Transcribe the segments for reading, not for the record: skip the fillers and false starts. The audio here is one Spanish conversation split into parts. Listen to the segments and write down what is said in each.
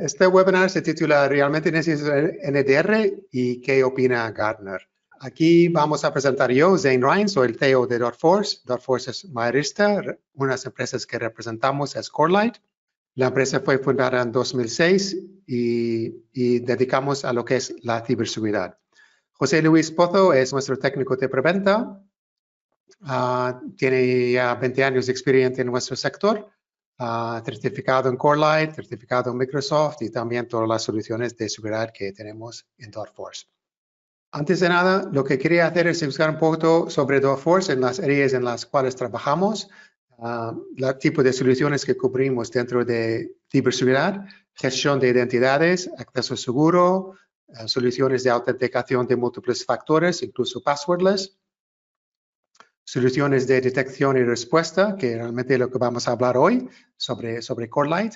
Este webinar se titula ¿Realmente necesitas NDR y qué opina Gartner? Aquí vamos a presentar yo, Zane Ryan, soy el CEO de Dotforce. Dotforce es mayorista, una de las empresas que representamos es Corelight. La empresa fue fundada en 2006 y dedicamos a lo que es la ciberseguridad. José Luis Pozo es nuestro técnico de preventa. Tiene ya 20 años de experiencia en nuestro sector. Certificado en Corelight, certificado en Microsoft y también todas las soluciones de seguridad que tenemos en Dotforce. Antes de nada, lo que quería hacer es buscar un poco sobre Dotforce en las áreas en las cuales trabajamos, el tipo de soluciones que cubrimos dentro de ciberseguridad, gestión de identidades, acceso seguro, soluciones de autenticación de múltiples factores, incluso passwordless, soluciones de detección y respuesta, que realmente es lo que vamos a hablar hoy sobre Corelight,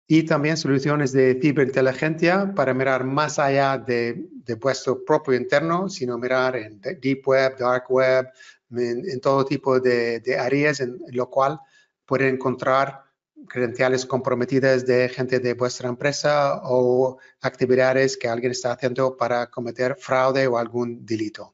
y también soluciones de ciberinteligencia para mirar más allá de vuestro propio interno, sino mirar en Deep Web, Dark Web, en todo tipo de áreas en lo cual pueden encontrar credenciales comprometidas de gente de vuestra empresa o actividades que alguien está haciendo para cometer fraude o algún delito.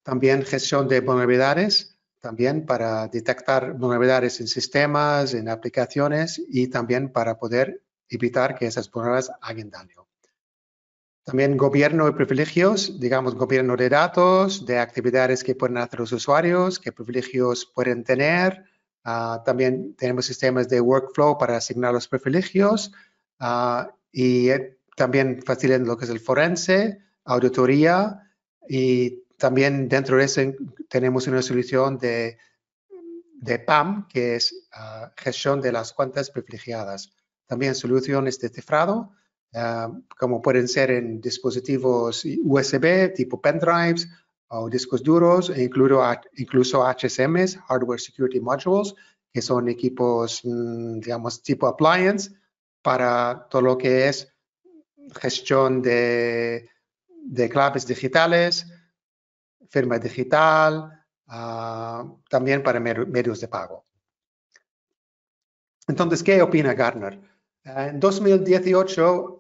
También gestión de vulnerabilidades, también para detectar vulnerabilidades en sistemas, en aplicaciones y también para poder evitar que esas vulnerabilidades hagan daño. También gobierno de privilegios, digamos gobierno de datos, de actividades que pueden hacer los usuarios, qué privilegios pueden tener. También tenemos sistemas de workflow para asignar los privilegios y también facilitan lo que es el forense, auditoría y también dentro de eso tenemos una solución de PAM, que es gestión de las cuentas privilegiadas. También soluciones de cifrado, como pueden ser en dispositivos USB, tipo pendrives, o discos duros, e incluso HSMs, Hardware Security Modules, que son equipos, digamos, tipo appliance, para todo lo que es gestión de claves digitales, firma digital, también para medios de pago. Entonces, ¿qué opina Gartner? En 2018,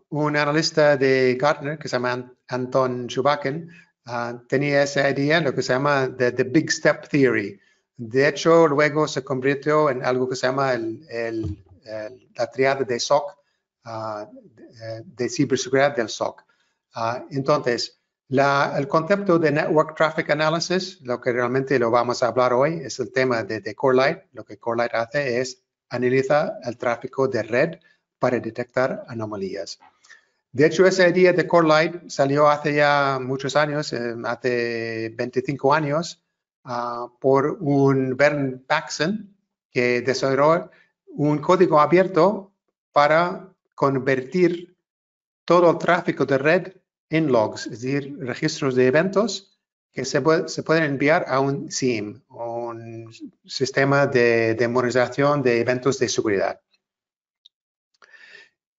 un analista de Gartner, que se llama Anton Chubakin, tenía esa idea, lo que se llama the Big Step Theory. De hecho, luego se convirtió en algo que se llama la triada de SOC, de ciberseguridad del SOC. Entonces, el concepto de Network Traffic Analysis, lo que realmente lo vamos a hablar hoy, es el tema de Corelight. Lo que Corelight hace es analizar el tráfico de red para detectar anomalías. De hecho, esa idea de Corelight salió hace ya muchos años, hace 25 años, por un Bernd Paxson, que desarrolló un código abierto para convertir todo el tráfico de red en logs, es decir, registros de eventos que se pueden enviar a un SIEM, un sistema de monitorización de eventos de seguridad.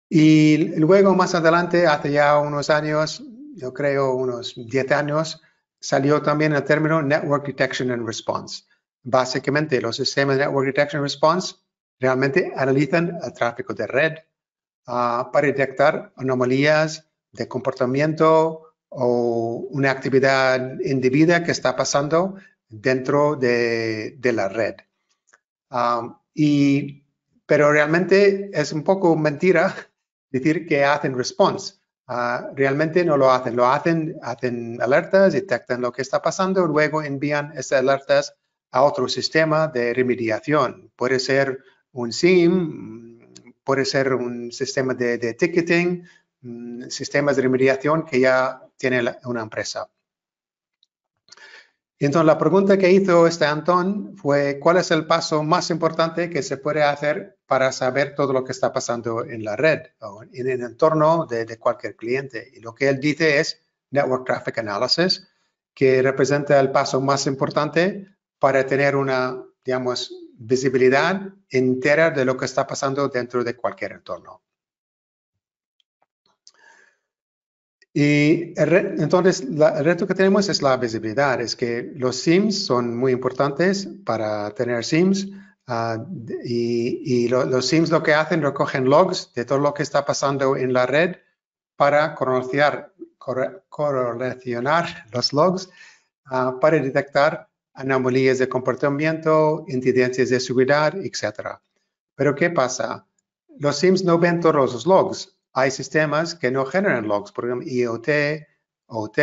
Y luego, más adelante, hace ya unos años, yo creo unos 10 años, salió también el término Network Detection and Response. Básicamente, los sistemas de Network Detection and Response realmente analizan el tráfico de red para detectar anomalías de comportamiento o una actividad indebida que está pasando dentro de la red. Pero realmente es un poco mentira decir que hacen response. Realmente no lo hacen, hacen alertas, detectan lo que está pasando, luego envían esas alertas a otro sistema de remediación. Puede ser un SIEM, puede ser un sistema de ticketing, sistemas de remediación que ya tiene una empresa. Entonces, la pregunta que hizo Anton fue, ¿cuál es el paso más importante que se puede hacer para saber todo lo que está pasando en la red o en el entorno de cualquier cliente? Y lo que él dice es Network Traffic Analysis, que representa el paso más importante para tener una, digamos, visibilidad entera de lo que está pasando dentro de cualquier entorno. Y entonces, el reto que tenemos es la visibilidad, es que los SIEMs son muy importantes para tener SIEMs. Los SIEMs lo que hacen, recogen logs de todo lo que está pasando en la red para correlacionar los logs para detectar anomalías de comportamiento, incidencias de seguridad, etc. Pero ¿qué pasa? Los SIEMs no ven todos los logs. Hay sistemas que no generan logs, por ejemplo, IoT, OT,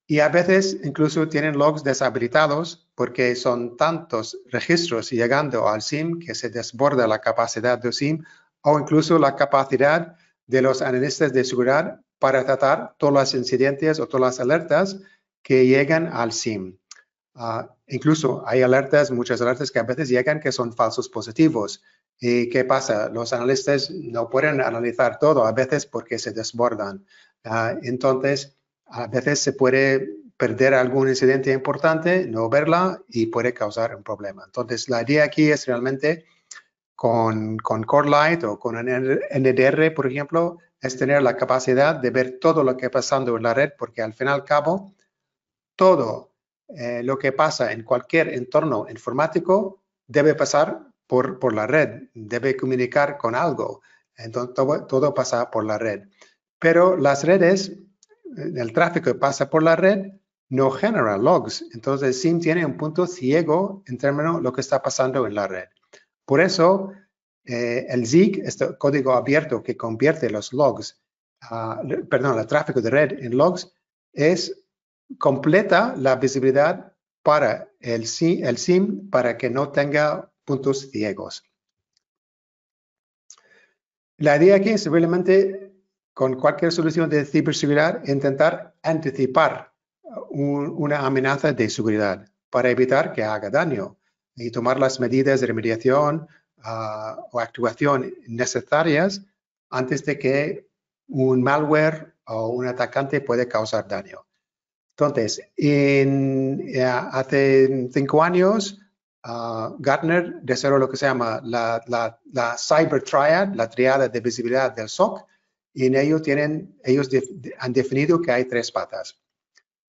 y a veces incluso tienen logs deshabilitados porque son tantos registros llegando al SIEM que se desborda la capacidad del SIEM o incluso la capacidad de los analistas de seguridad para tratar todas las incidencias o todas las alertas que llegan al SIEM. Incluso hay alertas, muchas alertas que a veces llegan que son falsos positivos. ¿Y qué pasa? Los analistas no pueden analizar todo a veces porque se desbordan. Entonces, a veces se puede perder algún incidente importante, no verla y puede causar un problema. Entonces, la idea aquí es realmente con CoreLight o con NDR, por ejemplo, es tener la capacidad de ver todo lo que está pasando en la red, porque al fin y al cabo, todo lo que pasa en cualquier entorno informático debe pasar por la red, debe comunicar con algo. Entonces, todo pasa por la red. Pero las redes, el tráfico que pasa por la red, no genera logs. Entonces, el SIEM tiene un punto ciego en términos de lo que está pasando en la red. Por eso, el ZIG, este código abierto que convierte los logs, el tráfico de red en logs, completa la visibilidad para el SIEM para que no tenga puntos ciegos. La idea aquí es simplemente, con cualquier solución de ciberseguridad, intentar anticipar una amenaza de seguridad para evitar que haga daño y tomar las medidas de remediación o actuación necesarias antes de que un malware o un atacante pueda causar daño. Entonces, hace 5 años, Gartner desarrolló lo que se llama la Cyber Triad, la triada de visibilidad del SOC, y en ello ellos han definido que hay 3 patas,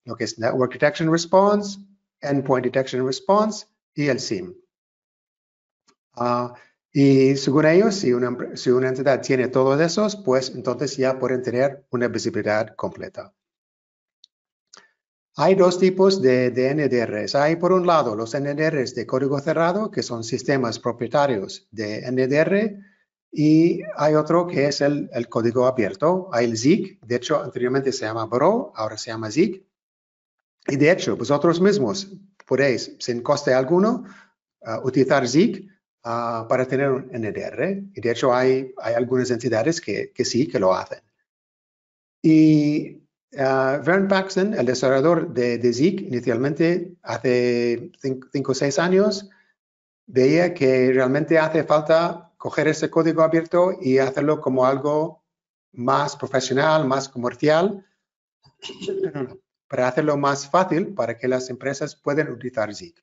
lo que es Network Detection Response, Endpoint Detection Response y el SIEM. Y según ellos, si una entidad tiene todos esos, pues entonces ya pueden tener una visibilidad completa. Hay 2 tipos de NDRs. Hay por un lado los NDRs de código cerrado, que son sistemas propietarios de NDR, y hay otro que es el código abierto. Hay el ZIG, de hecho anteriormente se llama Bro, ahora se llama ZIG. Y de hecho, vosotros mismos podéis, sin coste alguno, utilizar ZIG para tener un NDR. Y de hecho hay algunas entidades que sí, que lo hacen. Y Vern Paxson, el desarrollador de ZIG, inicialmente hace 5 o 6 años, veía que realmente hace falta coger ese código abierto y hacerlo como algo más profesional, más comercial, para hacerlo más fácil para que las empresas puedan utilizar ZIG.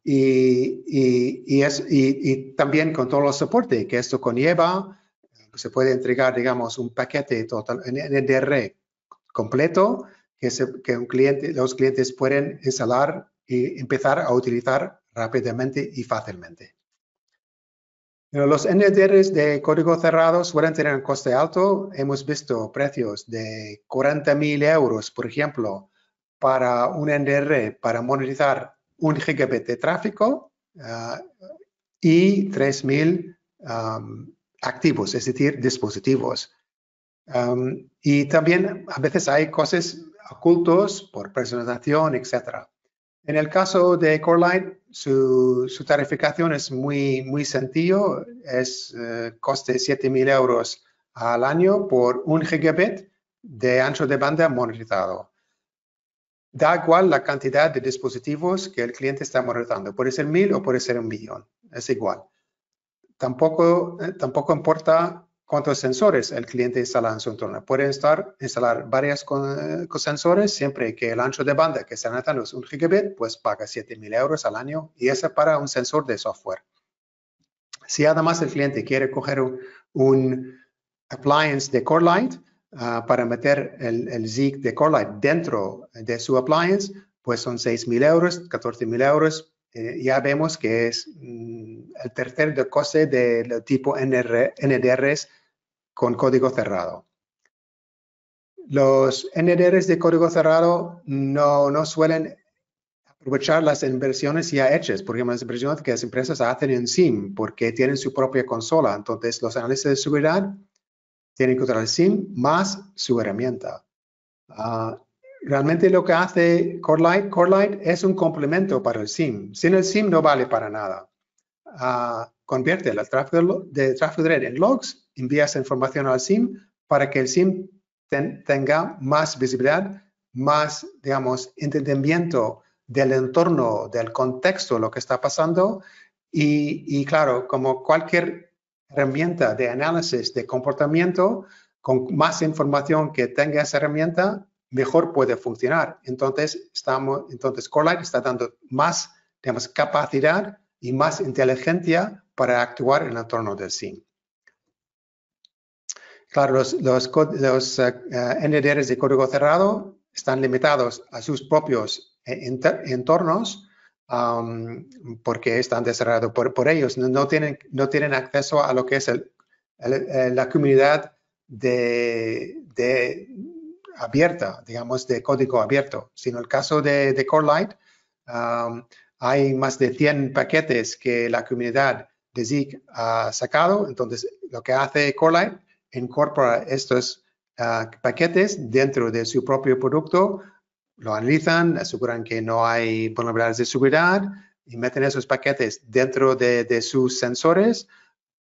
Y también con todo el soporte que esto conlleva, se puede entregar, digamos, un paquete total en NDR completo que los clientes pueden instalar y empezar a utilizar rápidamente y fácilmente. Pero los NDRs de código cerrado suelen tener un coste alto. Hemos visto precios de 40.000 euros, por ejemplo, para un NDR para monetizar 1 gigabit de tráfico y 3.000 activos, es decir, dispositivos. Y también a veces hay cosas ocultos por personalización, etc. En el caso de CoreLight, su tarificación es muy sencillo, es coste 7.000 euros al año por 1 gigabit de ancho de banda monetizado. Da igual la cantidad de dispositivos que el cliente está monetizando, puede ser 1.000 o puede ser 1.000.000, es igual. Tampoco importa cuántos sensores el cliente instala en su entorno. Puede instalar varios sensores siempre que el ancho de banda que está anotando es 1 gigabit, pues paga 7.000 euros al año y eso para un sensor de software. Si además el cliente quiere coger un appliance de CoreLight para meter el ZIG de CoreLight dentro de su appliance, pues son 6.000 euros, 14.000 euros ya vemos que es el tercer decose del tipo NDRs con código cerrado. Los NDRs de código cerrado no suelen aprovechar las inversiones ya hechas, por ejemplo, las inversiones que las empresas hacen en SIEM, porque tienen su propia consola. Entonces, los analistas de seguridad tienen que usar el SIEM más su herramienta. Realmente lo que hace Corelight es un complemento para el SIEM. Sin el SIEM no vale para nada. Convierte el tráfico de red en logs, envía esa información al SIEM para que el SIEM tenga más visibilidad, más, digamos, entendimiento del entorno, del contexto, lo que está pasando. Y claro, como cualquier herramienta de análisis de comportamiento, con más información que tenga esa herramienta, mejor puede funcionar. Entonces, Corelight está dando más, digamos, capacidad y más inteligencia para actuar en el entorno del SIEM. Claro, los NDRs de código cerrado están limitados a sus propios entornos porque están desarrollados por ellos. No tienen acceso a lo que es la comunidad abierta, digamos, de código abierto. Sino el caso de Corelight, hay más de 100 paquetes que la comunidad de Zeek ha sacado. Entonces, lo que hace Corelight, incorpora estos paquetes dentro de su propio producto, lo analizan, aseguran que no hay vulnerabilidades de seguridad y meten esos paquetes dentro de sus sensores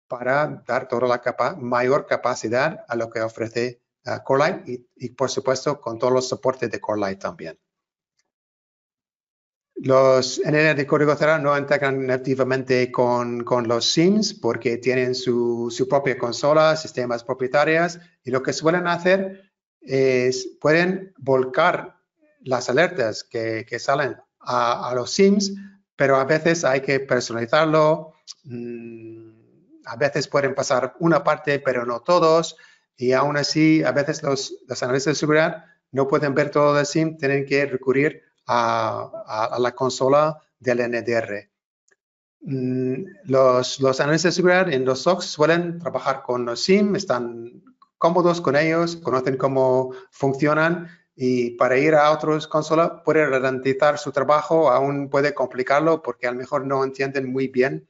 para dar toda la mayor capacidad a lo que ofrece Corelight y, por supuesto, con todos los soportes de Corelight también. Los NDR de código cerrado no integran nativamente con los SIEMs porque tienen su propia consola, sistemas propietarios, y lo que suelen hacer es pueden volcar las alertas que salen a los SIEMs, pero a veces hay que personalizarlo. A veces pueden pasar una parte, pero no todos, y aún así a veces los analistas de seguridad no pueden ver todo el SIEM, tienen que recurrir a la consola del NDR. Los analistas de seguridad en los SOCs suelen trabajar con los SIEM, están cómodos con ellos, conocen cómo funcionan y para ir a otras consolas puede ralentizar su trabajo, aún puede complicarlo porque a lo mejor no entienden muy bien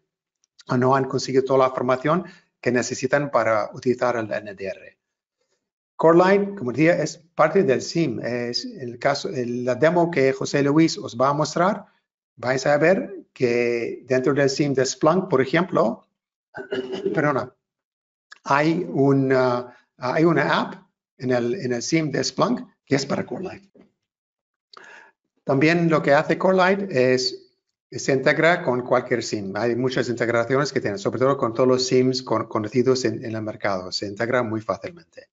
o no han conseguido toda la información que necesitan para utilizar el NDR. Corelight, como decía, es parte del SIEM. Es la demo que José Luis os va a mostrar. Vais a ver que dentro del SIEM de Splunk, por ejemplo, hay una app en el SIEM de Splunk que es para Corelight. También lo que hace Corelight se integra con cualquier SIEM. Hay muchas integraciones que tienen, sobre todo con todos los SIEMs conocidos en el mercado. Se integra muy fácilmente.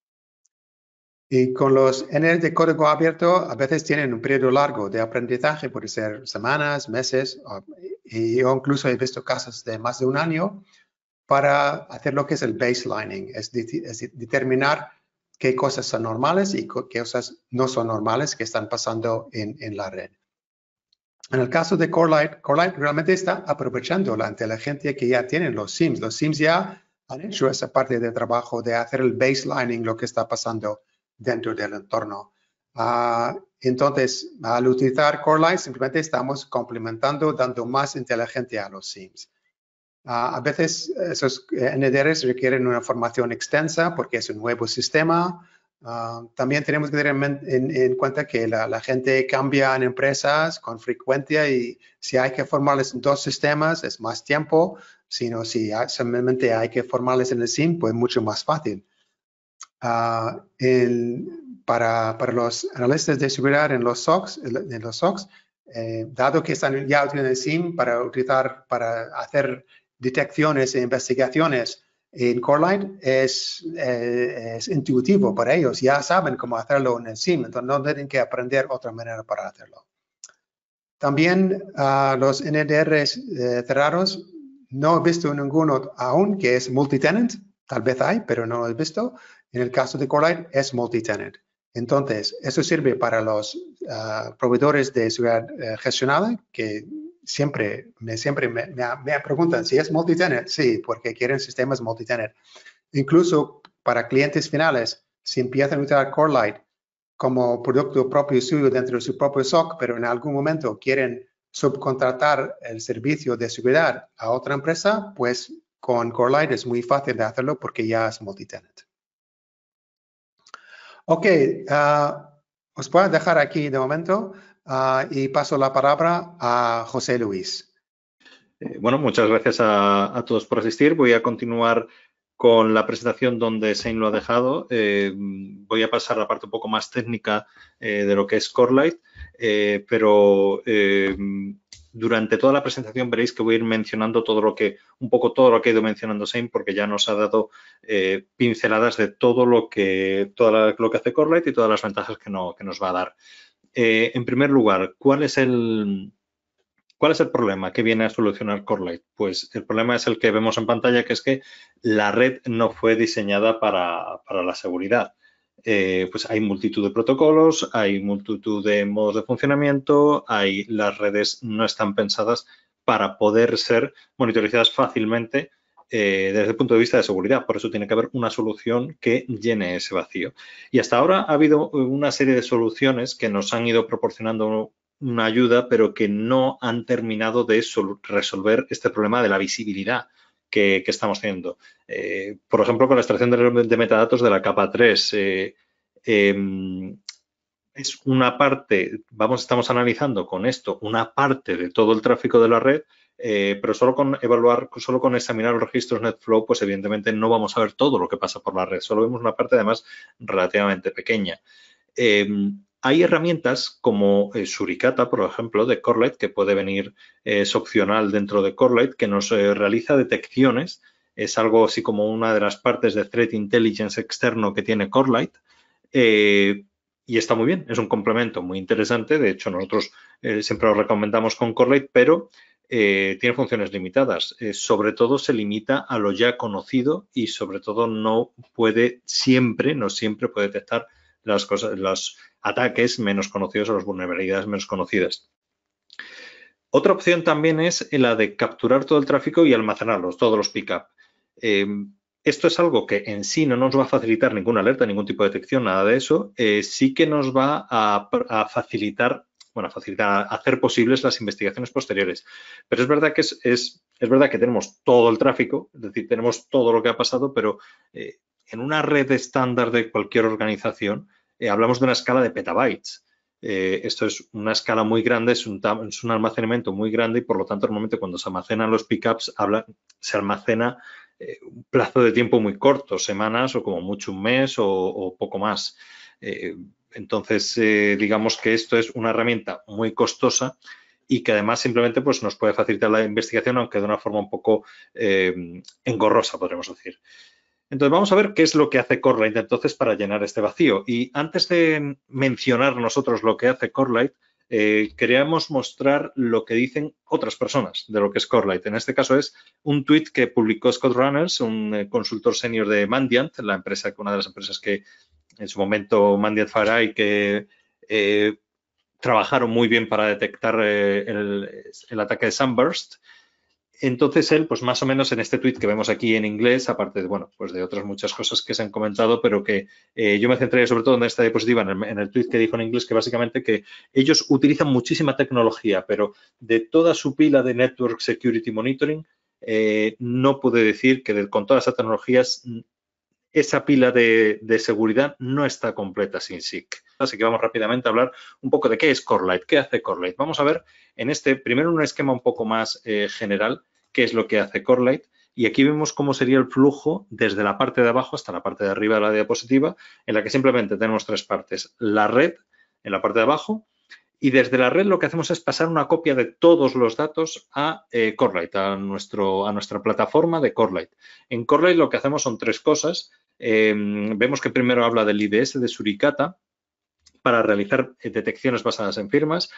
Y con los NDR de código abierto, a veces tienen un periodo largo de aprendizaje, puede ser semanas, meses, y yo incluso he visto casos de más de un año para hacer lo que es el baselining, es determinar qué cosas son normales y qué cosas no son normales que están pasando en la red. En el caso de Corelight realmente está aprovechando la inteligencia que ya tienen los SIEMs. Los SIEMs ya han hecho esa parte de trabajo de hacer el baselining, lo que está pasando dentro del entorno. Entonces, al utilizar Corelight, simplemente estamos complementando, dando más inteligencia a los SIEMs. A veces esos NDRs requieren una formación extensa porque es un nuevo sistema. También tenemos que tener en cuenta que la gente cambia en empresas con frecuencia y si hay que formarles en dos sistemas es más tiempo, sino si simplemente hay que formarles en el SIEM, pues mucho más fácil. Para los analistas de seguridad en los SOCs, dado que están ya utilizando el SIEM para hacer detecciones e investigaciones en Corelight, es intuitivo para ellos, ya saben cómo hacerlo en el SIEM, entonces no tienen que aprender otra manera para hacerlo. También los NDRs cerrados, no he visto ninguno aún que es multitenant, tal vez hay, pero no lo he visto. En el caso de Corelight es multitenant. Entonces, eso sirve para los proveedores de seguridad gestionada que siempre me preguntan si es multitenant. Sí, porque quieren sistemas multitenant. Incluso para clientes finales, si empiezan a usar Corelight como producto propio suyo dentro de su propio SOC, pero en algún momento quieren subcontratar el servicio de seguridad a otra empresa, pues con Corelight es muy fácil de hacerlo porque ya es multitenant. Ok, os voy a dejar aquí de momento y paso la palabra a José Luis. Bueno, muchas gracias a todos por asistir. Voy a continuar con la presentación donde Shane lo ha dejado. Voy a pasar a la parte un poco más técnica de lo que es Corelight, pero durante toda la presentación veréis que voy a ir mencionando un poco todo lo que ha ido mencionando Shane, porque ya nos ha dado pinceladas de todo lo que hace Corelight y todas las ventajas que nos va a dar. En primer lugar, ¿cuál es el problema que viene a solucionar Corelight? Pues el problema es el que vemos en pantalla, que es que la red no fue diseñada para la seguridad. Pues hay multitud de protocolos, hay multitud de modos de funcionamiento, las redes no están pensadas para poder ser monitorizadas fácilmente desde el punto de vista de seguridad. Por eso tiene que haber una solución que llene ese vacío. Y hasta ahora ha habido una serie de soluciones que nos han ido proporcionando una ayuda, pero que no han terminado de resolver este problema de la visibilidad que estamos teniendo. Por ejemplo, con la extracción de metadatos de la capa 3. Es una parte, estamos analizando con esto una parte de todo el tráfico de la red, pero solo con examinar los registros NetFlow, pues evidentemente no vamos a ver todo lo que pasa por la red. Solo vemos una parte, además, relativamente pequeña. Hay herramientas como Suricata, por ejemplo, de Corelight, que puede venir, es opcional dentro de Corelight, que nos realiza detecciones. Es algo así como una de las partes de Threat Intelligence externo que tiene Corelight. Y está muy bien, es un complemento muy interesante. De hecho, nosotros siempre lo recomendamos con Corelight, pero tiene funciones limitadas. Sobre todo se limita a lo ya conocido y sobre todo no siempre puede detectar los ataques menos conocidos o las vulnerabilidades menos conocidas. Otra opción también es la de capturar todo el tráfico y almacenarlos, todos los pickup. Esto es algo que en sí no nos va a facilitar ninguna alerta, ningún tipo de detección, nada de eso. Sí que nos va a facilitar, a hacer posibles las investigaciones posteriores. Pero es verdad que es verdad que tenemos todo el tráfico, es decir, tenemos todo lo que ha pasado, pero en una red estándar de cualquier organización hablamos de una escala de petabytes. Esto es una escala muy grande, es un almacenamiento muy grande y por lo tanto normalmente cuando se almacenan los pickups se almacena un plazo de tiempo muy corto, semanas o como mucho un mes o poco más. Entonces, digamos que esto es una herramienta muy costosa y que además simplemente pues, nos puede facilitar la investigación, aunque de una forma un poco engorrosa, podríamos decir. Entonces, vamos a ver qué es lo que hace Corelight entonces para llenar este vacío. Y antes de mencionar nosotros lo que hace Corelight, queríamos mostrar lo que dicen otras personas de lo que es Corelight. En este caso es un tweet que publicó Scott Runnels, un consultor senior de Mandiant, una de las empresas que en su momento Mandiant FireEye, que trabajaron muy bien para detectar el ataque de Sunburst. Entonces él, pues más o menos en este tweet que vemos aquí en inglés, aparte de, pues de otras muchas cosas que se han comentado, pero que yo me centré sobre todo en esta diapositiva, en el tweet que dijo en inglés, que básicamente que ellos utilizan muchísima tecnología, pero de toda su pila de Network Security Monitoring, no puede decir que con todas esas tecnologías esa pila de seguridad no está completa sin SIC. Así que vamos rápidamente a hablar un poco de qué es Corelight, qué hace Corelight. Vamos a ver primero un esquema un poco más general, qué es lo que hace Corelight. Y aquí vemos cómo sería el flujo desde la parte de abajo hasta la parte de arriba de la diapositiva, en la que simplemente tenemos tres partes. La red en la parte de abajo, y desde la red lo que hacemos es pasar una copia de todos los datos a Corelight, a nuestra plataforma de Corelight. En Corelight lo que hacemos son tres cosas. Vemos que primero habla del IDS de Suricata para realizar detecciones basadas en firmas.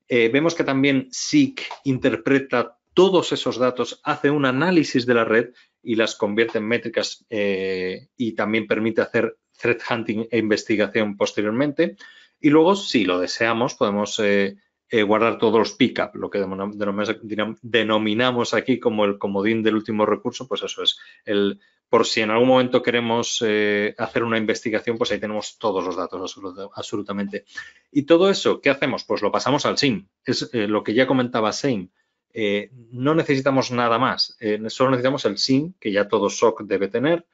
Vemos que también SIC interpreta todos esos datos, hace un análisis de la red y las convierte en métricas y también permite hacer threat hunting e investigación posteriormente. Y luego, si lo deseamos, podemos guardar todos los pickup, lo que denominamos aquí como el comodín del último recurso, pues eso es por si en algún momento queremos hacer una investigación, pues ahí tenemos todos los datos absolutamente. Y todo eso, ¿qué hacemos? Pues lo pasamos al SIEM. Es lo que ya comentaba Shane. No necesitamos nada más, solo necesitamos el SIEM, que ya todo SOC debe tener.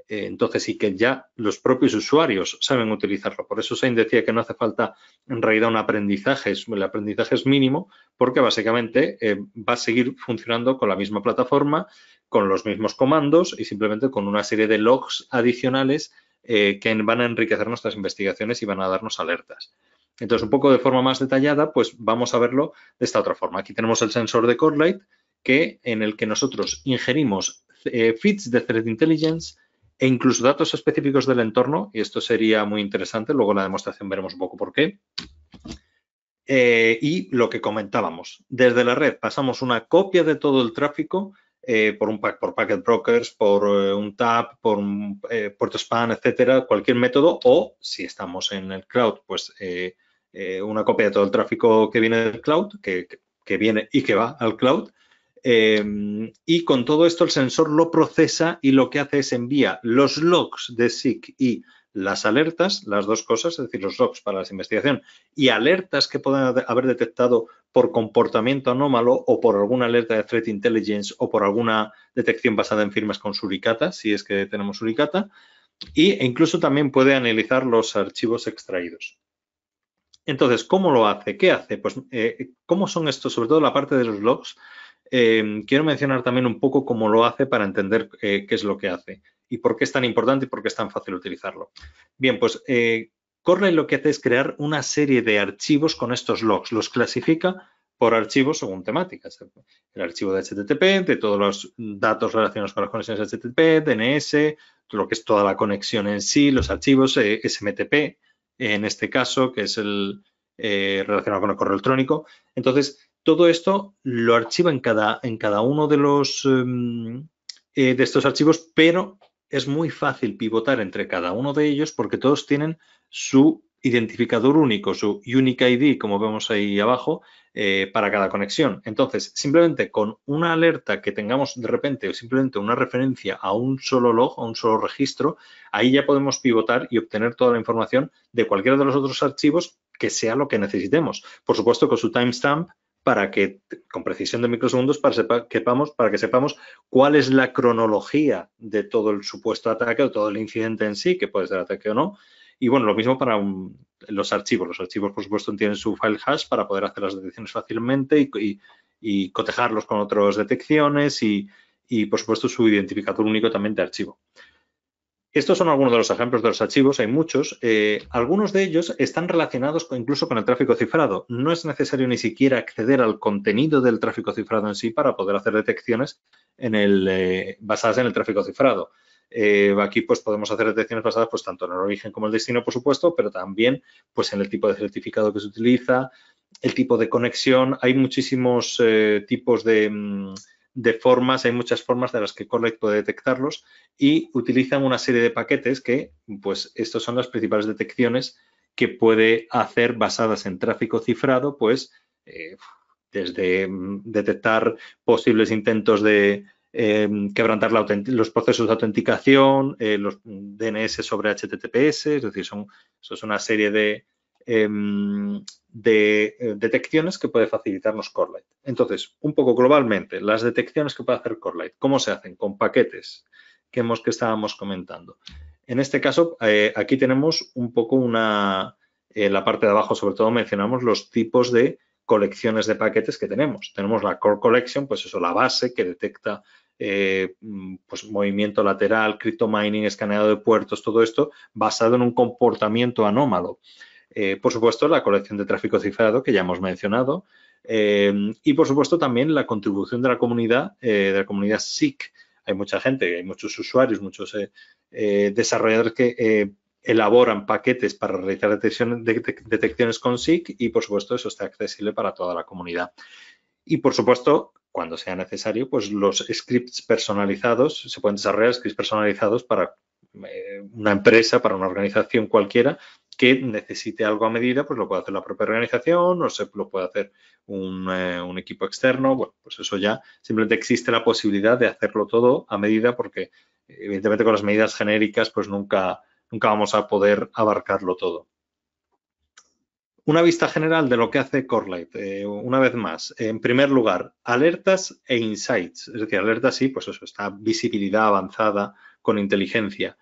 Entonces sí que ya los propios usuarios saben utilizarlo. Por eso Shane decía que no hace falta en realidad un aprendizaje. El aprendizaje es mínimo porque básicamente va a seguir funcionando con la misma plataforma, con los mismos comandos y simplemente con una serie de logs adicionales que van a enriquecer nuestras investigaciones y van a darnos alertas. Entonces, un poco de forma más detallada, pues vamos a verlo de esta otra forma. Aquí tenemos el sensor de Corelight en el que nosotros ingerimos feeds de Threat Intelligence e incluso datos específicos del entorno, y esto sería muy interesante, luego en la demostración veremos un poco por qué. Y lo que comentábamos, desde la red pasamos una copia de todo el tráfico por packet brokers, por un tab, por un puerto span, etcétera, cualquier método, o si estamos en el cloud, pues una copia de todo el tráfico que viene del cloud, que viene y que va al cloud. Y con todo esto el sensor lo procesa y lo que hace es envía los logs de SIG y las alertas, las dos cosas, es decir, los logs para la investigación y alertas que puedan haber detectado por comportamiento anómalo o por alguna alerta de Threat Intelligence o por alguna detección basada en firmas con Suricata, si es que tenemos Suricata, e incluso también puede analizar los archivos extraídos. Entonces, ¿cómo lo hace? ¿Qué hace? Pues, ¿cómo son estos? Sobre todo la parte de los logs. Quiero mencionar también un poco cómo lo hace para entender qué es lo que hace y por qué es tan importante y por qué es tan fácil utilizarlo. Bien, pues Corelight lo que hace es crear una serie de archivos con estos logs. Los clasifica por archivos según temáticas. El archivo de HTTP, de todos los datos relacionados con las conexiones HTTP, DNS, lo que es toda la conexión en sí, los archivos SMTP, en este caso, que es el relacionado con el correo electrónico. Entonces, todo esto lo archiva en cada uno de estos archivos, pero es muy fácil pivotar entre cada uno de ellos porque todos tienen su identificador único, su Unique ID, como vemos ahí abajo, para cada conexión. Entonces, simplemente con una alerta que tengamos de repente o simplemente una referencia a un solo log, a un solo registro, ahí ya podemos pivotar y obtener toda la información de cualquiera de los otros archivos que sea lo que necesitemos. Por supuesto, con su timestamp, para que, con precisión de microsegundos, para que sepamos cuál es la cronología de todo el supuesto ataque o todo el incidente en sí, que puede ser ataque o no. Y bueno, lo mismo para los archivos. Los archivos, por supuesto, tienen su file hash para poder hacer las detecciones fácilmente y cotejarlos con otras detecciones y, por supuesto, su identificador único también de archivo. Estos son algunos de los ejemplos de los archivos, hay muchos. Algunos de ellos están relacionados incluso con el tráfico cifrado. No es necesario ni siquiera acceder al contenido del tráfico cifrado en sí para poder hacer detecciones basadas en el tráfico cifrado. Aquí pues podemos hacer detecciones basadas pues tanto en el origen como el destino, por supuesto, pero también pues en el tipo de certificado que se utiliza, el tipo de conexión. Hay muchísimos tipos de formas, hay muchas formas de las que Corelight puede detectarlos y utilizan una serie de paquetes que, pues, estas son las principales detecciones que puede hacer basadas en tráfico cifrado, pues, desde detectar posibles intentos de quebrantar los procesos de autenticación, los DNS sobre HTTPS, es decir, eso es una serie de detecciones que puede facilitarnos Corelight. Entonces, un poco globalmente, las detecciones que puede hacer Corelight, ¿cómo se hacen? Con paquetes que estábamos comentando. En este caso, aquí tenemos un poco en la parte de abajo, sobre todo, mencionamos los tipos de colecciones de paquetes que tenemos. Tenemos la Core Collection, pues eso, la base que detecta pues movimiento lateral, cryptomining, escaneado de puertos, todo esto basado en un comportamiento anómalo. Por supuesto, la colección de tráfico cifrado que ya hemos mencionado y, por supuesto, también la contribución de la comunidad SIG. Hay mucha gente, hay muchos usuarios, muchos desarrolladores que elaboran paquetes para realizar detecciones con SIG y, por supuesto, eso está accesible para toda la comunidad. Y, por supuesto, cuando sea necesario, pues los scripts personalizados, se pueden desarrollar scripts personalizados para una empresa, para una organización cualquiera, que necesite algo a medida, pues lo puede hacer la propia organización o se lo puede hacer un equipo externo. Bueno, pues eso ya simplemente existe la posibilidad de hacerlo todo a medida porque evidentemente con las medidas genéricas pues nunca vamos a poder abarcarlo todo. Una vista general de lo que hace Corelight. Una vez más, en primer lugar, alertas e insights. Es decir, alertas sí, pues eso, esta visibilidad avanzada con inteligencia.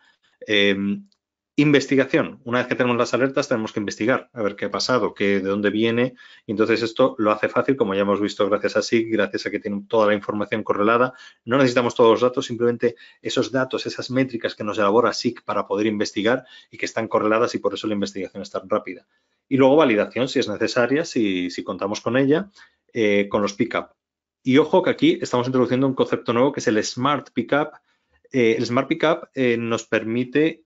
Investigación. Una vez que tenemos las alertas, tenemos que investigar, a ver qué ha pasado, de dónde viene. Y entonces esto lo hace fácil, como ya hemos visto gracias a SIG, gracias a que tiene toda la información correlada. No necesitamos todos los datos, simplemente esos datos, esas métricas que nos elabora SIG para poder investigar y que están correladas y por eso la investigación es tan rápida. Y luego validación, si es necesaria, si contamos con ella, con los pickup. Y ojo que aquí estamos introduciendo un concepto nuevo que es el Smart Pickup. El Smart Pickup nos permite,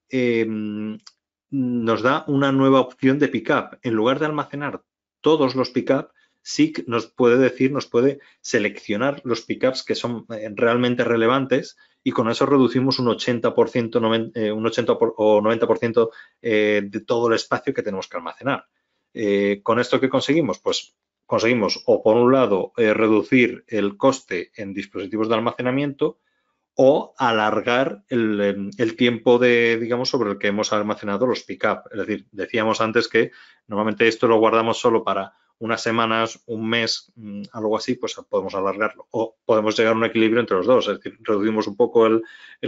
nos da una nueva opción de pickup. En lugar de almacenar todos los pickup, SIG nos puede decir, nos puede seleccionar los pickups que son realmente relevantes y con eso reducimos un 80%, un 80 o 90% de todo el espacio que tenemos que almacenar. ¿Con esto qué conseguimos? Pues conseguimos o por un lado reducir el coste en dispositivos de almacenamiento o alargar el tiempo digamos, sobre el que hemos almacenado los pickup. Es decir, decíamos antes que normalmente esto lo guardamos solo para unas semanas, un mes, algo así, pues podemos alargarlo. O podemos llegar a un equilibrio entre los dos. Es decir, reducimos un poco el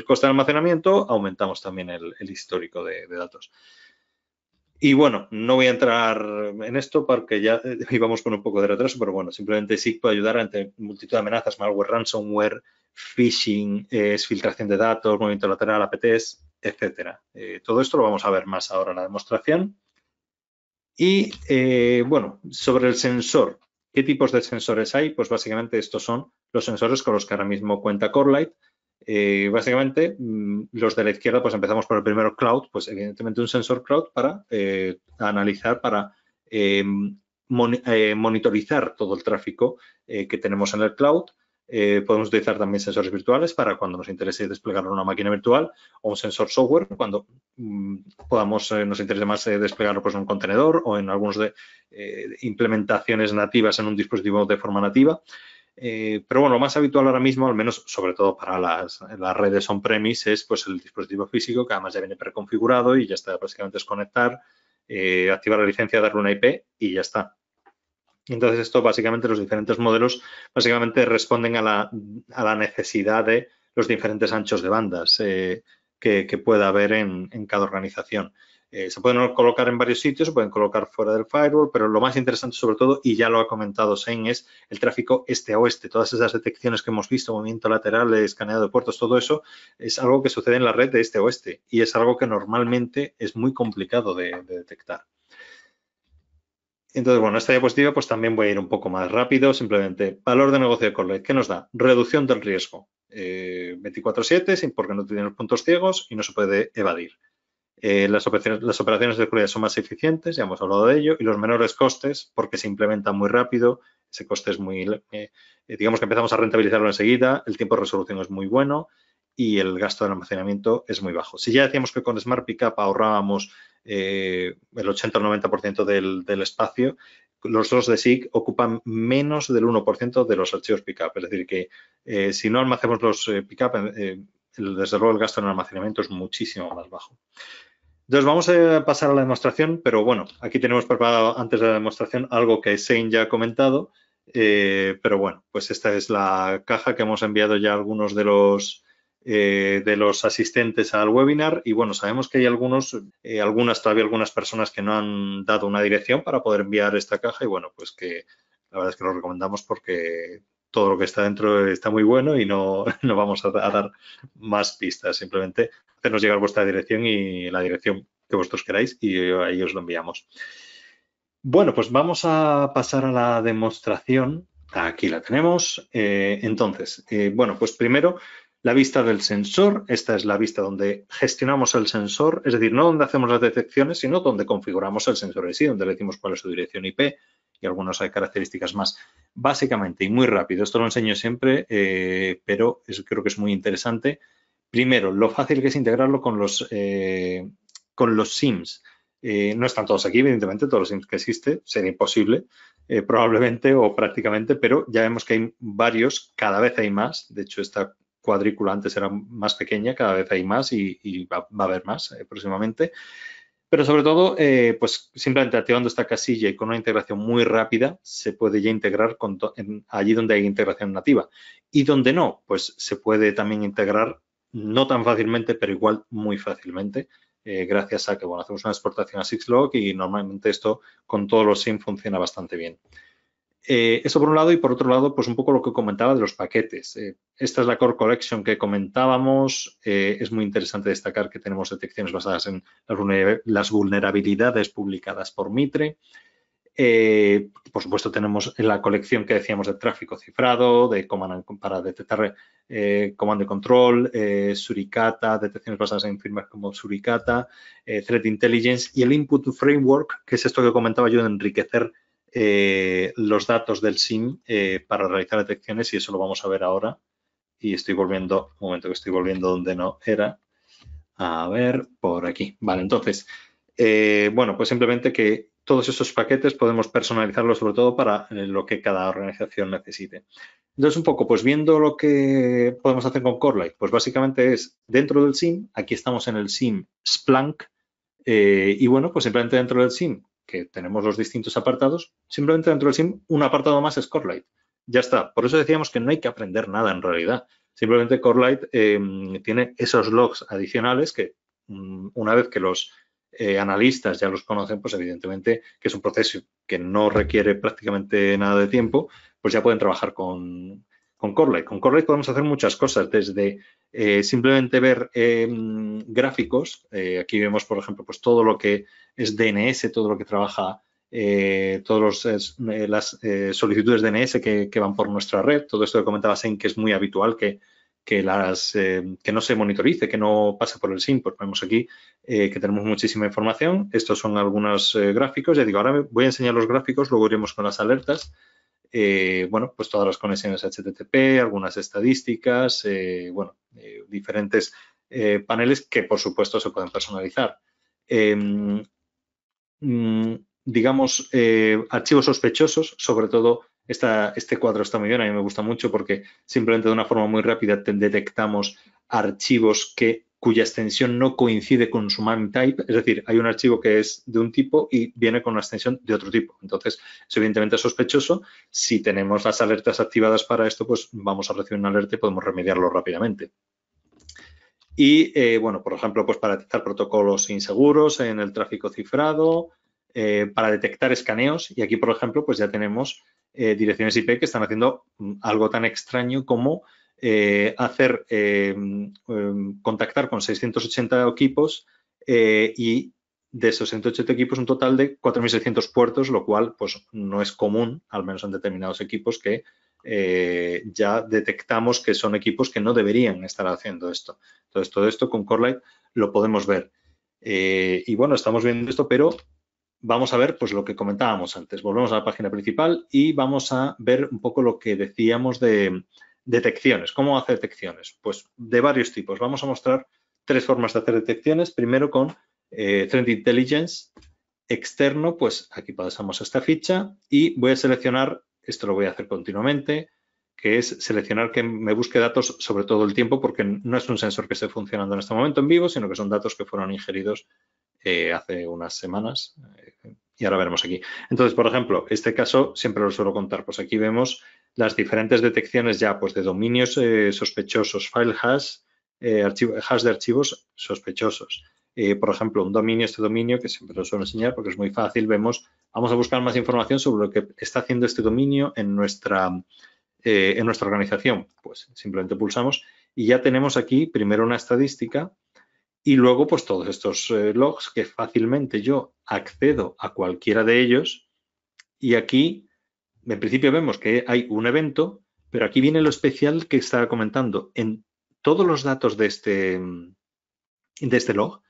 coste de almacenamiento, aumentamos también el histórico de datos. Y bueno, no voy a entrar en esto porque ya íbamos con un poco de retraso, pero bueno, simplemente SIG puede ayudar ante multitud de amenazas, malware, ransomware, phishing, filtración de datos, movimiento lateral, APTs, etcétera. Todo esto lo vamos a ver más ahora en la demostración. Y bueno, sobre el sensor, ¿qué tipos de sensores hay? Pues básicamente estos son los sensores con los que ahora mismo cuenta Corelight. Básicamente, los de la izquierda, pues empezamos por el primero, cloud, pues evidentemente un sensor cloud para analizar, para monitorizar todo el tráfico que tenemos en el cloud. Podemos utilizar también sensores virtuales para cuando nos interese desplegar una máquina virtual o un sensor software cuando nos interese más desplegarlo pues, en un contenedor o en algunas implementaciones nativas en un dispositivo de forma nativa. Pero bueno, lo más habitual ahora mismo, al menos sobre todo para las redes on-premise, es pues el dispositivo físico que además ya viene preconfigurado y ya está, básicamente es conectar, activar la licencia, darle una IP y ya está. Entonces esto básicamente los diferentes modelos básicamente responden a la necesidad de los diferentes anchos de bandas que pueda haber en cada organización. Se pueden colocar en varios sitios, se pueden colocar fuera del firewall, pero lo más interesante sobre todo, y ya lo ha comentado Sein, es el tráfico este a oeste. Todas esas detecciones que hemos visto, movimiento lateral, escaneado de puertos, todo eso es algo que sucede en la red de este a oeste y es algo que normalmente es muy complicado de detectar. Entonces, bueno, esta diapositiva pues también voy a ir un poco más rápido. Simplemente, valor de negocio de Corelight. ¿Qué nos da? Reducción del riesgo. 24/7, porque no tiene los puntos ciegos y no se puede evadir. Las operaciones de seguridad son más eficientes, ya hemos hablado de ello, y los menores costes, porque se implementan muy rápido. Ese coste es muy, digamos que empezamos a rentabilizarlo enseguida, el tiempo de resolución es muy bueno y el gasto de almacenamiento es muy bajo. Si ya decíamos que con Smart Pickup ahorrábamos el 80 o 90% del espacio, los dos de SIG ocupan menos del 1% de los archivos Pickup. Es decir, que si no almacenamos los Pickup, desde luego el gasto en almacenamiento es muchísimo más bajo. Entonces vamos a pasar a la demostración, pero bueno, aquí tenemos preparado antes de la demostración algo que Sein ya ha comentado, pero bueno, pues esta es la caja que hemos enviado ya a algunos de los asistentes al webinar y bueno, sabemos que hay todavía algunas personas que no han dado una dirección para poder enviar esta caja y bueno, pues que la verdad es que lo recomendamos porque todo lo que está dentro está muy bueno y no vamos a dar más pistas, simplemente hacernos llegar vuestra dirección y la dirección que vosotros queráis y ahí os lo enviamos. Bueno, pues vamos a pasar a la demostración. Aquí la tenemos. Entonces, bueno, pues primero la vista del sensor. Esta es la vista donde gestionamos el sensor, es decir, no donde hacemos las detecciones, sino donde configuramos el sensor en sí, donde le decimos cuál es su dirección IP y algunas características más. Básicamente y muy rápido, esto lo enseño siempre, pero creo que es muy interesante. Primero, lo fácil que es integrarlo con los SIMs. No están todos aquí, evidentemente, todos los SIMs que existe, sería imposible, probablemente o prácticamente, pero ya vemos que hay varios, cada vez hay más. De hecho, esta cuadrícula antes era más pequeña, cada vez hay más y va a haber más próximamente. Pero sobre todo, pues simplemente activando esta casilla y con una integración muy rápida, se puede ya integrar allí donde hay integración nativa. Y donde no, pues se puede también integrar, no tan fácilmente, pero igual muy fácilmente, gracias a que, bueno, hacemos una exportación a Sixlog y normalmente esto con todos los SIM funciona bastante bien. Eso por un lado, y por otro lado, pues un poco lo que comentaba de los paquetes. Esta es la Core Collection que comentábamos. Es muy interesante destacar que tenemos detecciones basadas en las vulnerabilidades publicadas por Mitre. Por supuesto, tenemos la colección que decíamos de tráfico cifrado, de para detectar comando y control, Suricata, detecciones basadas en firmware como Suricata, Threat Intelligence y el Input Framework, que es esto que comentaba yo de enriquecer los datos del SIM para realizar detecciones, y eso lo vamos a ver ahora. Y estoy volviendo, un momento que estoy volviendo donde no era. A ver, por aquí. Vale, entonces, bueno, pues simplemente que todos esos paquetes podemos personalizarlos sobre todo para lo que cada organización necesite. Entonces, un poco, pues viendo lo que podemos hacer con Corelight, pues básicamente es dentro del SIM, aquí estamos en el SIM Splunk, y bueno, pues simplemente dentro del SIM, que tenemos los distintos apartados, simplemente dentro del SIM un apartado más es Corelight. Ya está. Por eso decíamos que no hay que aprender nada en realidad. Simplemente Corelight tiene esos logs adicionales que una vez que los analistas ya los conocen, pues evidentemente que es un proceso que no requiere prácticamente nada de tiempo, pues ya pueden trabajar con Corelight. Con Corelight podemos hacer muchas cosas, desde simplemente ver gráficos. Aquí vemos, por ejemplo, pues todo lo que es DNS, todo lo que trabaja, todas las solicitudes DNS que van por nuestra red. Todo esto que comentaba Sein, que es muy habitual que no se monitorice, que no pase por el SIM. Pues vemos aquí que tenemos muchísima información. Estos son algunos gráficos. Ya digo, ahora voy a enseñar los gráficos, luego iremos con las alertas. Bueno, pues todas las conexiones HTTP, algunas estadísticas, bueno, diferentes paneles que por supuesto se pueden personalizar. Digamos, archivos sospechosos, sobre todo este cuadro está muy bien, a mí me gusta mucho porque simplemente de una forma muy rápida detectamos archivos cuya extensión no coincide con su man type, es decir, hay un archivo que es de un tipo y viene con una extensión de otro tipo. Entonces, es evidentemente sospechoso. Si tenemos las alertas activadas para esto, pues vamos a recibir una alerta y podemos remediarlo rápidamente. Y, bueno, por ejemplo, pues para detectar protocolos inseguros en el tráfico cifrado, para detectar escaneos. Y aquí, por ejemplo, pues ya tenemos direcciones IP que están haciendo algo tan extraño como contactar con 680 equipos y de esos 680 equipos un total de 4.600 puertos, lo cual pues no es común, al menos en determinados equipos, que ya detectamos que son equipos que no deberían estar haciendo esto. Entonces, todo esto con Corelight lo podemos ver. Y bueno, estamos viendo esto, pero vamos a ver pues lo que comentábamos antes. Volvemos a la página principal y vamos a ver un poco lo que decíamos de detecciones. ¿Cómo hacer detecciones? Pues de varios tipos. Vamos a mostrar 3 formas de hacer detecciones. Primero con Threat Intelligence externo, pues aquí pasamos a esta ficha y voy a seleccionar, esto lo voy a hacer continuamente, que es seleccionar que me busque datos sobre todo el tiempo, porque no es un sensor que esté funcionando en este momento en vivo, sino que son datos que fueron ingeridos hace unas semanas y ahora veremos aquí. Entonces, por ejemplo, este caso siempre lo suelo contar. Pues aquí vemos las diferentes detecciones ya pues de dominios sospechosos, file hash, hash de archivos sospechosos. Por ejemplo, un dominio, este dominio, que siempre lo suelo enseñar porque es muy fácil, vamos a buscar más información sobre lo que está haciendo este dominio en nuestra organización. Pues simplemente pulsamos y ya tenemos aquí primero una estadística y luego pues todos estos logs que fácilmente yo accedo a cualquiera de ellos y aquí en principio vemos que hay un evento, pero aquí viene lo especial que estaba comentando. En todos los datos de este log,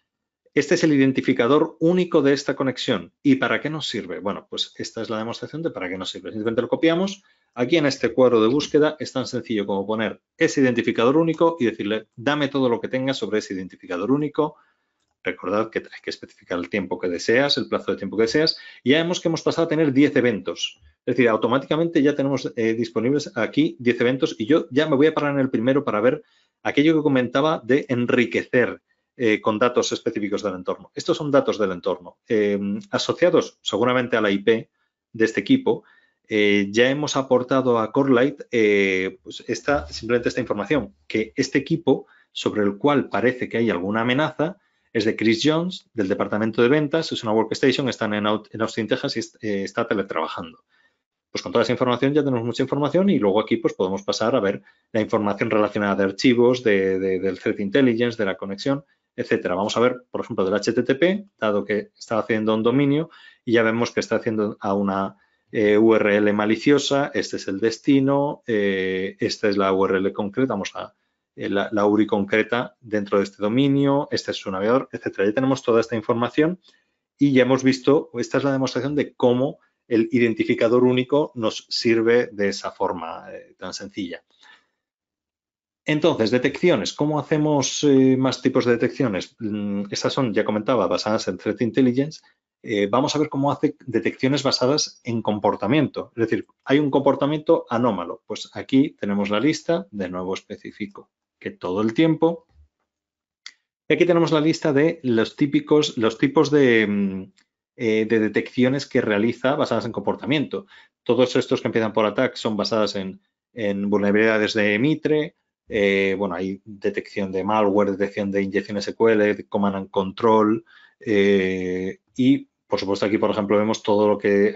este es el identificador único de esta conexión. ¿Y para qué nos sirve? Bueno, pues esta es la demostración de para qué nos sirve. Simplemente lo copiamos. Aquí en este cuadro de búsqueda es tan sencillo como poner ese identificador único y decirle, dame todo lo que tengas sobre ese identificador único. Recordad que hay que especificar el tiempo que deseas, el plazo de tiempo que deseas, y ya vemos que hemos pasado a tener 10 eventos. Es decir, automáticamente ya tenemos disponibles aquí 10 eventos y yo ya me voy a parar en el primero para ver aquello que comentaba de enriquecer con datos específicos del entorno. Estos son datos del entorno. Asociados seguramente a la IP de este equipo, ya hemos aportado a Corelight pues simplemente esta información, que este equipo sobre el cual parece que hay alguna amenaza es de Chris Jones, del departamento de ventas, es una workstation, están en Austin, Texas y está teletrabajando. Pues con toda esa información ya tenemos mucha información y luego aquí pues podemos pasar a ver la información relacionada de archivos, del threat intelligence, de la conexión, etcétera. Vamos a ver, por ejemplo, del HTTP, dado que está haciendo un dominio y ya vemos que está haciendo a una URL maliciosa, este es el destino, esta es la URL concreta, vamos a la URI concreta dentro de este dominio, este es su navegador, etcétera. Ya tenemos toda esta información y ya hemos visto, esta es la demostración de cómo el identificador único nos sirve de esa forma tan sencilla. Entonces, detecciones. ¿Cómo hacemos más tipos de detecciones? Estas son, ya comentaba, basadas en Threat Intelligence. Vamos a ver cómo hace detecciones basadas en comportamiento. Es decir, hay un comportamiento anómalo. Pues aquí tenemos la lista, de nuevo especifico que todo el tiempo. Y aquí tenemos la lista de los tipos de detecciones que realiza basadas en comportamiento. Todos estos que empiezan por attack son basadas en vulnerabilidades de Mitre. Bueno, hay detección de malware, detección de inyección SQL, de command and control. Y, por supuesto, aquí, por ejemplo, vemos todo lo que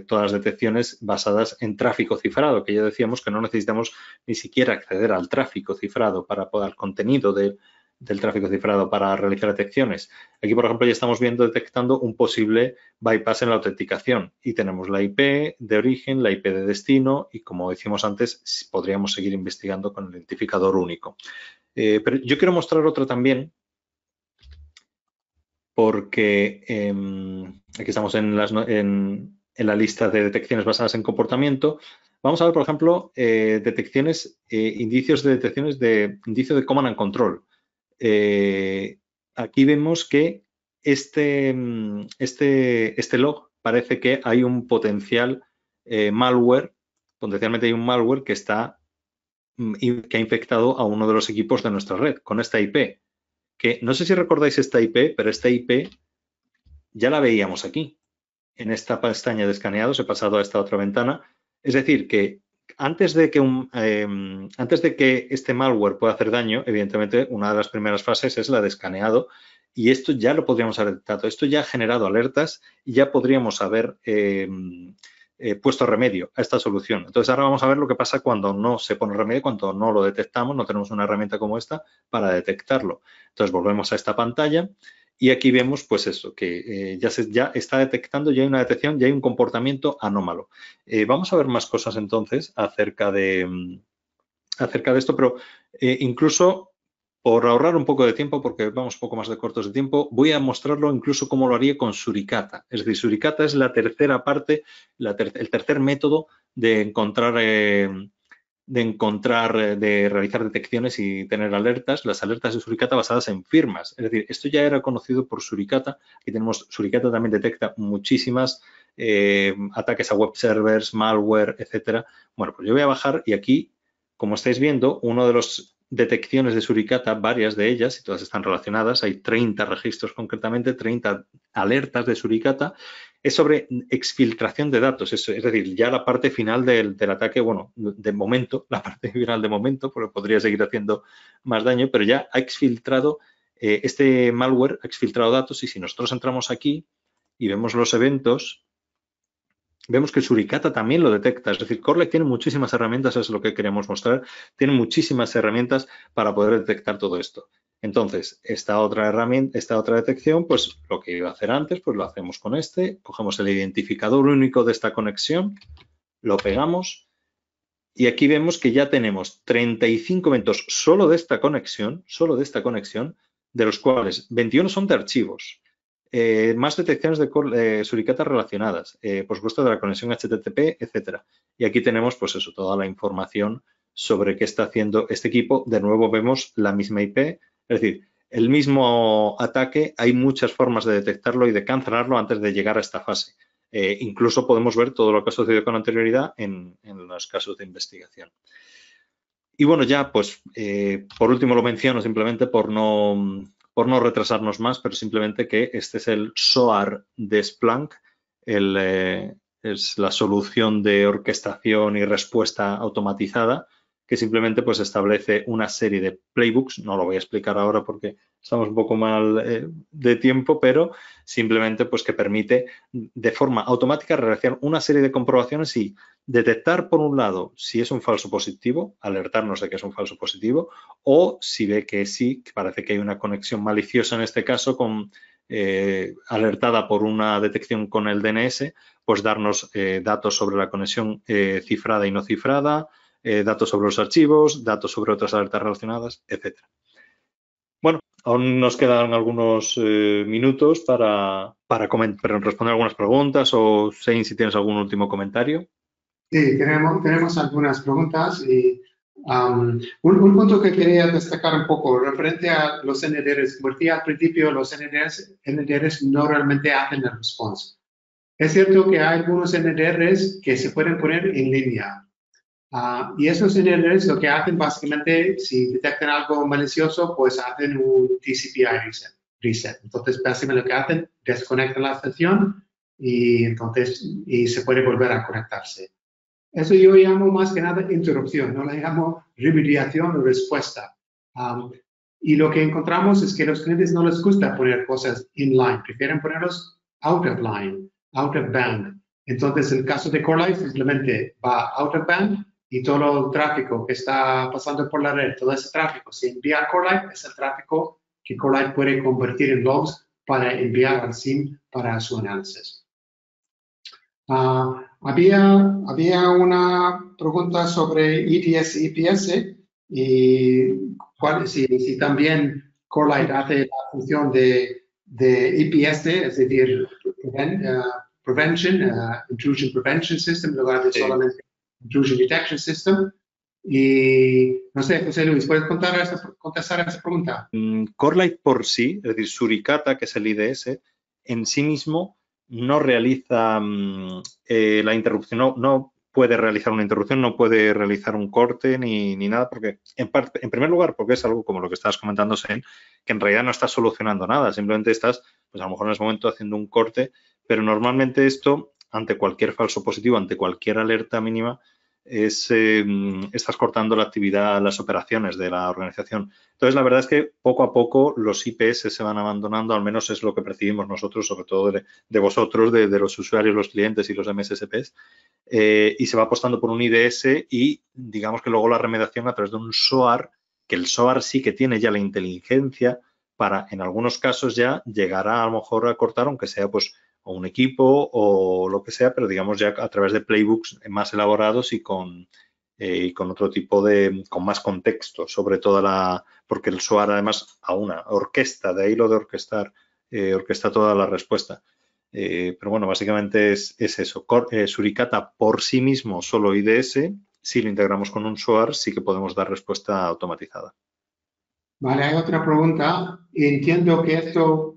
todas las detecciones basadas en tráfico cifrado, que ya decíamos que no necesitamos ni siquiera acceder al tráfico cifrado para poder, al contenido del tráfico cifrado para realizar detecciones. Aquí, por ejemplo, ya estamos detectando un posible bypass en la autenticación y tenemos la IP de origen, la IP de destino y, como decimos antes, podríamos seguir investigando con el identificador único. Pero yo quiero mostrar otra también porque aquí estamos en la lista de detecciones basadas en comportamiento. Vamos a ver, por ejemplo, indicios de detecciones de indicio de command and control. Aquí vemos que este log parece que hay un potencial malware, potencialmente hay un malware que ha infectado a uno de los equipos de nuestra red con esta IP. Que no sé si recordáis esta IP, pero esta IP ya la veíamos aquí. En esta pestaña de escaneados he pasado a esta otra ventana. Es decir, que antes de que este malware pueda hacer daño, evidentemente, una de las primeras fases es la de escaneado y esto ya lo podríamos haber detectado. Esto ya ha generado alertas y ya podríamos haber puesto remedio a esta solución. Entonces, ahora vamos a ver lo que pasa cuando no se pone remedio, cuando no lo detectamos, no tenemos una herramienta como esta para detectarlo. Entonces, volvemos a esta pantalla. Y aquí vemos, pues eso, que ya está detectando, ya hay una detección, ya hay un comportamiento anómalo. Vamos a ver más cosas entonces acerca de esto, pero incluso por ahorrar un poco de tiempo, porque vamos un poco más de cortos de tiempo, voy a mostrarlo incluso cómo lo haría con Suricata. Es decir, Suricata es la tercera parte, el tercer método de encontrar de realizar detecciones y tener alertas, las alertas de Suricata basadas en firmas. Es decir, esto ya era conocido por Suricata. Aquí tenemos, Suricata también detecta muchísimas ataques a web servers, malware, etcétera. Bueno, pues yo voy a bajar y aquí, como estáis viendo, una de las detecciones de Suricata, varias de ellas, y todas están relacionadas, hay 30 registros concretamente, 30 alertas de Suricata, es sobre exfiltración de datos, es decir, ya la parte final del ataque, bueno, de momento, la parte final de momento, porque podría seguir haciendo más daño, pero ya ha exfiltrado, este malware ha exfiltrado datos y si nosotros entramos aquí y vemos los eventos, vemos que Suricata también lo detecta. Es decir, Corelight tiene muchísimas herramientas, es lo que queremos mostrar, tiene muchísimas herramientas para poder detectar todo esto. Entonces, esta otra herramienta, esta otra detección, pues lo que iba a hacer antes, pues lo hacemos con este, cogemos el identificador único de esta conexión, lo pegamos y aquí vemos que ya tenemos 35 eventos solo de esta conexión, de los cuales 21 son de archivos. Más detecciones de Suricata relacionadas, por supuesto de la conexión HTTP, etcétera. Y aquí tenemos, pues eso, toda la información sobre qué está haciendo este equipo. De nuevo vemos la misma IP, es decir, el mismo ataque, hay muchas formas de detectarlo y de cancelarlo antes de llegar a esta fase. Incluso podemos ver todo lo que ha sucedido con anterioridad en los casos de investigación. Y bueno, ya pues por último lo menciono simplemente por no retrasarnos más, pero simplemente que este es el SOAR de Splunk, es la solución de orquestación y respuesta automatizada, que simplemente pues establece una serie de playbooks. No lo voy a explicar ahora porque estamos un poco mal de tiempo, pero simplemente pues que permite de forma automática realizar una serie de comprobaciones y detectar, por un lado, si es un falso positivo, alertarnos de que es un falso positivo, o si ve que sí, que parece que hay una conexión maliciosa en este caso, alertada por una detección con el DNS, pues darnos datos sobre la conexión cifrada y no cifrada, datos sobre los archivos, datos sobre otras alertas relacionadas, etc. Bueno, aún nos quedan algunos minutos para responder algunas preguntas o Shane, si tienes algún último comentario. Sí, tenemos algunas preguntas y un punto que quería destacar un poco referente a los NDRs. Como decía al principio, los NDRs no realmente hacen el response. Es cierto que hay algunos NDRs que se pueden poner en línea. Y esos NDRs lo que hacen básicamente, si detectan algo malicioso, pues hacen un TCP/IP reset. Entonces, básicamente lo que hacen, desconectan la sesión y se puede volver a conectarse. Eso yo llamo más que nada interrupción, no la llamo remediación o respuesta. Y lo que encontramos es que a los clientes no les gusta poner cosas inline, prefieren ponerlos out of line, out of band. Entonces, en el caso de CoreLight, simplemente va out of band y todo el tráfico que está pasando por la red, todo ese tráfico, se envía a CoreLight, es el tráfico que CoreLight puede convertir en logs para enviar al SIEM para su análisis. Había una pregunta sobre EDS y EPS y si también CoreLight hace la función de EPS, es decir, Intrusion Prevention System, en lugar de solamente Intrusion Detection System. Y no sé, José Luis, ¿puedes contestar a esa pregunta? CoreLight por sí, es decir, Suricata, que es el IDS, en sí mismo no realiza la interrupción, no puede realizar una interrupción, no puede realizar un corte ni nada, porque en primer lugar, porque es algo como lo que estabas comentando, Sen, que en realidad no estás solucionando nada, simplemente estás, pues a lo mejor en ese momento haciendo un corte, pero normalmente esto, ante cualquier falso positivo, ante cualquier alerta mínima, estás cortando la actividad, las operaciones de la organización. Entonces, la verdad es que poco a poco los IPS se van abandonando, al menos es lo que percibimos nosotros, sobre todo de vosotros, de los usuarios, los clientes y los MSSPs, y se va apostando por un IDS y digamos que luego la remediación a través de un SOAR, que el SOAR sí que tiene ya la inteligencia para, en algunos casos ya, llegar a lo mejor a cortar, aunque sea pues o un equipo o lo que sea, pero digamos ya a través de playbooks más elaborados y con otro tipo con más contexto sobre toda porque el SOAR además orquesta, de ahí lo de orquestar, orquesta toda la respuesta. Pero bueno, básicamente es eso. Suricata por sí mismo, solo IDS, si lo integramos con un SOAR, sí que podemos dar respuesta automatizada. Vale, hay otra pregunta. Entiendo que esto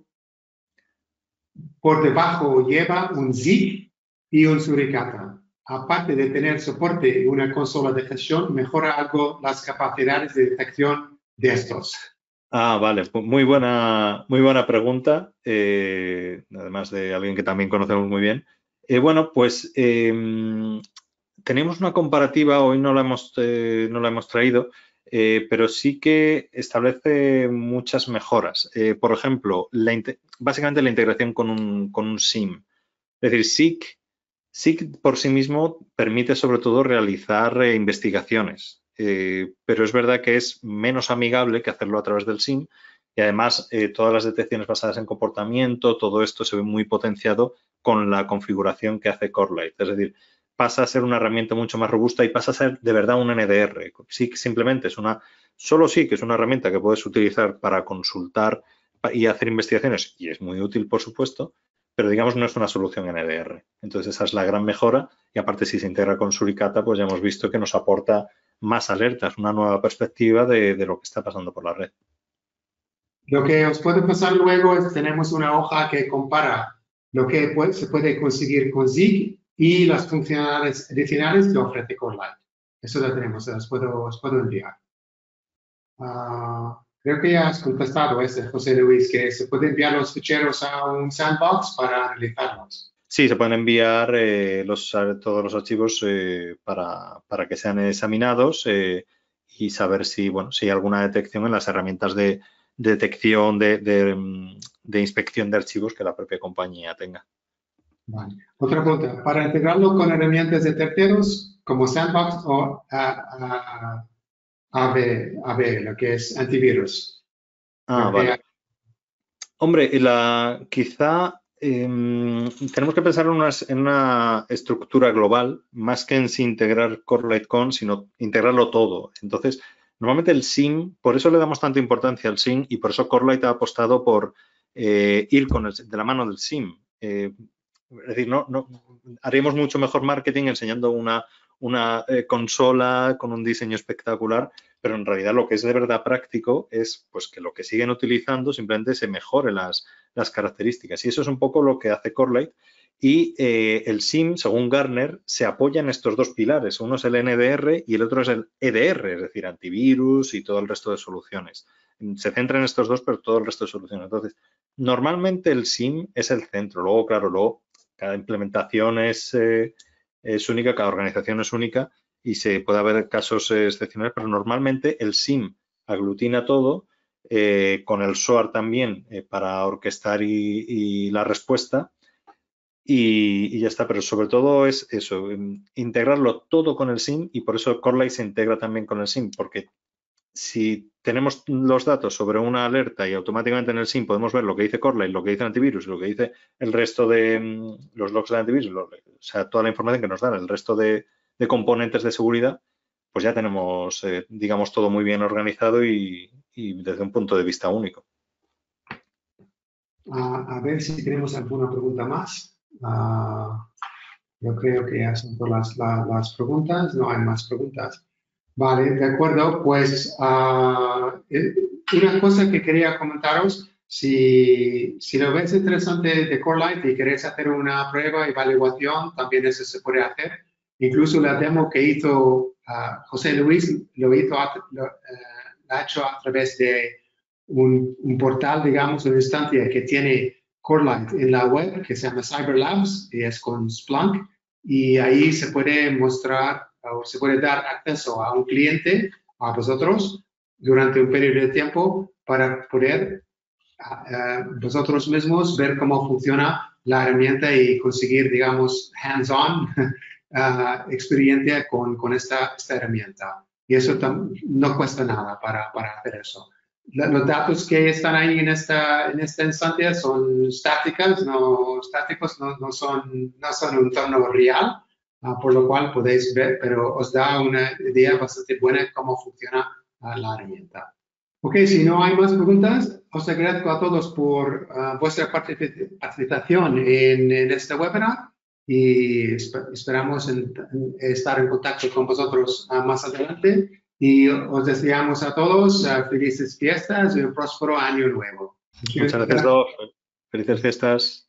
por debajo lleva un ZIG y un Suricata. Aparte de tener soporte en una consola de gestión, mejora algo las capacidades de detección de estos. Vale, muy buena pregunta, además de alguien que también conocemos muy bien. Bueno, pues tenemos una comparativa, hoy no la hemos traído, pero sí que establece muchas mejoras. Por ejemplo, básicamente la integración con un SIEM. Es decir, SIG por sí mismo permite sobre todo realizar investigaciones, pero es verdad que es menos amigable que hacerlo a través del SIEM y además todas las detecciones basadas en comportamiento, todo esto se ve muy potenciado con la configuración que hace CoreLight. Es decir, pasa a ser una herramienta mucho más robusta y pasa a ser de verdad un NDR. SIG simplemente solo SIG es una herramienta que puedes utilizar para consultar y hacer investigaciones y es muy útil, por supuesto, pero digamos no es una solución NDR. Entonces esa es la gran mejora y aparte si se integra con Suricata pues ya hemos visto que nos aporta más alertas, una nueva perspectiva de lo que está pasando por la red. Lo que os puedo pasar luego es tenemos una hoja que compara lo que se puede conseguir con Zig y las funcionalidades adicionales que ofrece CoreLight. Eso lo tenemos, os puedo enviar. Creo que ya has contestado ese, José Luis, que se puede enviar los ficheros a un sandbox para analizarlos. Sí, se pueden enviar todos los archivos para que sean examinados y saber si, bueno, si hay alguna detección en las herramientas de detección de inspección de archivos que la propia compañía tenga. Vale. Otra pregunta, para integrarlo con herramientas de terceros como Sandbox o AB, lo que es antivirus. Vale. Hombre, quizá tenemos que pensar en una estructura global, más que en si integrar Corelight con, sino integrarlo todo. Entonces, normalmente el SIEM, por eso le damos tanta importancia al SIEM y por eso Corelight ha apostado por ir de la mano del SIEM. Es decir, haríamos mucho mejor marketing enseñando una consola con un diseño espectacular, pero en realidad lo que es de verdad práctico es pues que lo que siguen utilizando simplemente se mejore las características. Y eso es un poco lo que hace Corelight. Y el SIEM, según Gartner, se apoya en estos dos pilares. Uno es el NDR y el otro es el EDR, es decir, antivirus y todo el resto de soluciones. Se centra en estos dos, pero todo el resto de soluciones. Entonces, normalmente el SIEM es el centro. Luego, claro, cada implementación es única, cada organización es única y se puede haber casos excepcionales, pero normalmente el SIEM aglutina todo, con el SOAR también para orquestar y la respuesta y ya está, pero sobre todo es eso, integrarlo todo con el SIEM y por eso Corelight se integra también con el SIEM, porque si tenemos los datos sobre una alerta y automáticamente en el SIEM podemos ver lo que dice Corelight, lo que dice el antivirus y lo que dice el resto de los logs del antivirus, o sea, toda la información que nos dan el resto de componentes de seguridad, pues ya tenemos, digamos, todo muy bien organizado y desde un punto de vista único. A ver si tenemos alguna pregunta más. Yo creo que ya son todas las preguntas. No hay más preguntas. Vale, de acuerdo. Pues una cosa que quería comentaros, si lo ves interesante de Corelight y queréis hacer una prueba, evaluación, también eso se puede hacer. Incluso la demo que hizo José Luis, lo ha hecho a través de un portal, digamos, una instancia que tiene Corelight en la web, que se llama CyberLabs, y es con Splunk, y ahí se puede mostrar o se puede dar acceso a un cliente, a vosotros, durante un periodo de tiempo para poder vosotros mismos ver cómo funciona la herramienta y conseguir, digamos, hands-on experiencia con esta herramienta. Y eso no cuesta nada para hacer eso. Los datos que están ahí en esta instancia son estáticos, no son un entorno real, por lo cual podéis ver, pero os da una idea bastante buena de cómo funciona la herramienta. Ok, si no hay más preguntas, os agradezco a todos por vuestra participación en este webinar y esperamos estar en contacto con vosotros más adelante y os deseamos a todos felices fiestas y un próspero año nuevo. Muchas gracias, Doc. Felices fiestas.